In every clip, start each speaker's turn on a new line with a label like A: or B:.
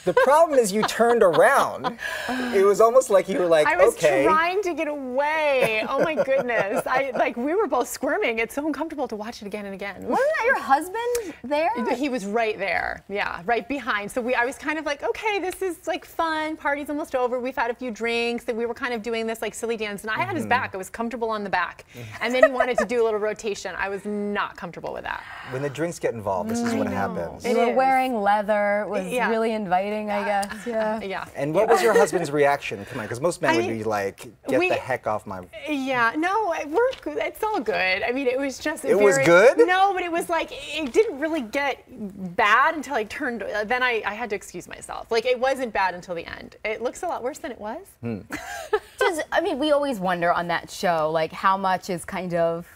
A: The problem is you turned around. It was almost like you were like,
B: I was
A: okay.
B: trying to get away. Oh my goodness. We were both squirming. It's so uncomfortable to watch it again and again.
C: Wasn't that your husband there?
B: He was right there. Yeah, right behind. So I was kind of like, okay, this is like fun. Party's almost over. We've had a few drinks and we were kind of doing this like silly dance and I had his back. I was comfortable on the back. And then he wanted to do a little rotation. I was not comfortable with that.
A: When the drinks get involved, this is what happens.
C: You were wearing leather. It was really inviting, I guess.
B: Yeah.
A: And what was your husband's reaction? Come on, because most men would be like, get the heck off my...
B: Yeah, no, it's all good. I mean, it was just
A: It was good?
B: No, but it was like, it didn't really get bad until I turned, then I had to excuse myself. Like, it wasn't bad until the end. It looks a lot worse than it was.
C: I mean, we always wonder on that show, like, how much is kind of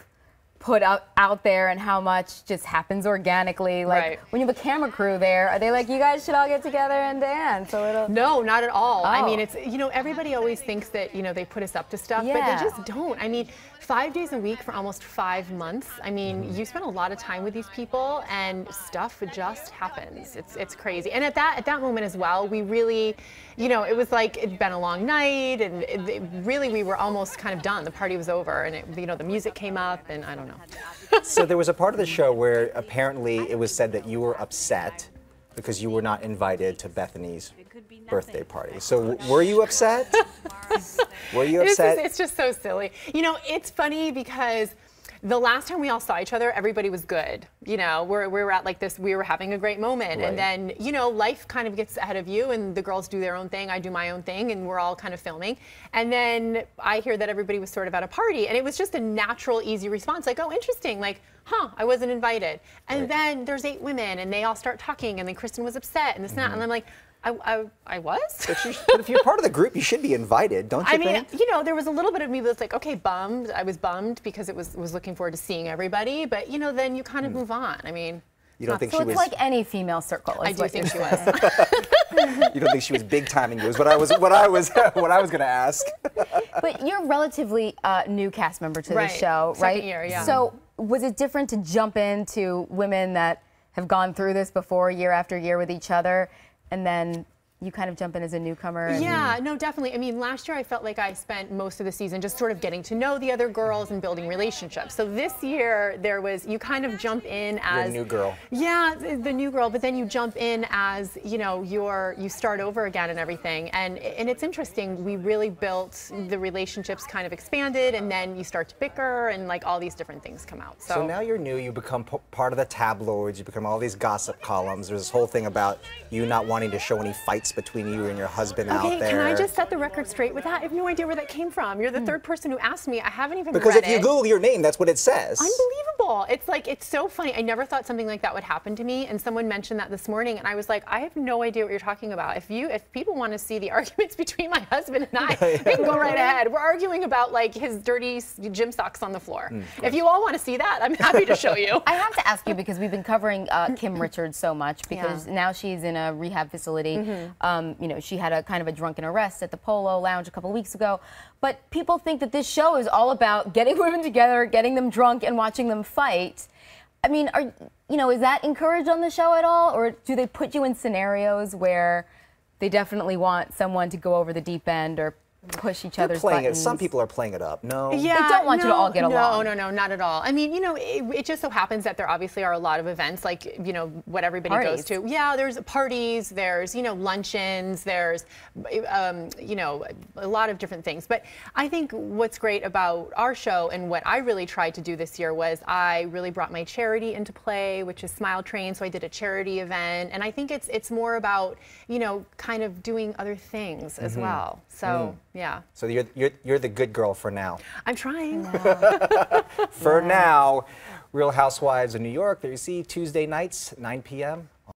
C: put out there and how much just happens organically. Like when you have a camera crew there, are they like, you guys should all get together and dance a little?
B: No, not at all. I mean, it's, you know, everybody always thinks that, you know, they put us up to stuff, but they just don't. I mean, 5 days a week for almost 5 months. I mean, you spend a lot of time with these people and stuff just happens. It's crazy. And at that moment as well, we really, you know, it was like it'd been a long night and really we were almost kind of done. The party was over and you know, the music came up and I don't know.
A: So there was a part of the show where apparently it was said that you were upset because you were not invited to Bethany's birthday party. So were you upset? Were you upset?
B: It's just so silly. You know, it's funny because the last time we all saw each other, everybody was good. You know, we were at like this, we were having a great moment. And then, you know, life kind of gets ahead of you and the girls do their own thing, I do my own thing, and we're all kind of filming. And then I hear that everybody was sort of at a party and it was just a natural, easy response. Like, oh, interesting. Like, huh, I wasn't invited. And then there's 8 women and they all start talking and then Kristen was upset and this and that. And I'm like, I was?
A: But if you're part of the group, you should be invited, don't you think?
B: You know, there was a little bit of me that's like, okay, bummed. I was bummed because it was looking forward to seeing everybody, but you know, then you kind of move on. I mean,
A: you don't think
C: so
A: she
C: it's
A: was
C: like any female circle.
B: I do think she was.
A: You don't think she was big timing you? Is what I was going to ask.
C: But you're a relatively new cast member to the show, right?
B: Second year, yeah.
C: So was it different to jump into women that have gone through this before, year after year with each other, and then you kind of jump in as a newcomer?
B: Yeah, no, definitely. I mean, last year I felt like I spent most of the season just sort of getting to know the other girls and building relationships. So this year there was, you kind of jump in as
A: the new girl.
B: Yeah, the new girl, but then you jump in as, you know, you start over again and everything. And it's interesting, we really built the relationships, kind of expanded, and then you start to bicker and like all these different things come out.
A: So now you're new, you become part of the tabloids, you become all these gossip columns. There's this whole thing about you not wanting to show any fights between you and your husband out there.
B: Okay, can I just set the record straight with that? I have no idea where that came from. You're the third person who asked me. I haven't even read it.
A: Because if you Google your name, that's what it says.
B: Unbelievable. It's like, it's so funny. I never thought something like that would happen to me, and someone mentioned that this morning, and I was like, I have no idea what you're talking about. If people want to see the arguments between my husband and I, they can go right ahead. We're arguing about like his dirty gym socks on the floor. If you all want to see that, I'm happy to show you.
C: I have to ask you because we've been covering Kim Richards so much because now she's in a rehab facility. You know, she had a kind of a drunken arrest at the Polo Lounge a couple weeks ago. But people think that this show is all about getting women together, getting them drunk, and watching them fight. I mean, is that encouraged on the show at all? Or do they put you in scenarios where they definitely want someone to go over the deep end or push each other's buttons?
A: Some people are playing it up. No.
B: Yeah,
C: they don't want you to all get along.
B: No, not at all. I mean, you know, it just so happens that there obviously are a lot of events, like, you know, what everybody goes to. Yeah, there's parties, there's, you know, luncheons, there's, you know, a lot of different things. But I think what's great about our show and what I really tried to do this year was I really brought my charity into play, which is Smile Train. So I did a charity event, and I think it's more about, you know, kind of doing other things as well. So. Yeah.
A: So you're the good girl for now.
B: I'm trying.
A: For now, Real Housewives of New York. There you see Tuesday nights, 9 p.m.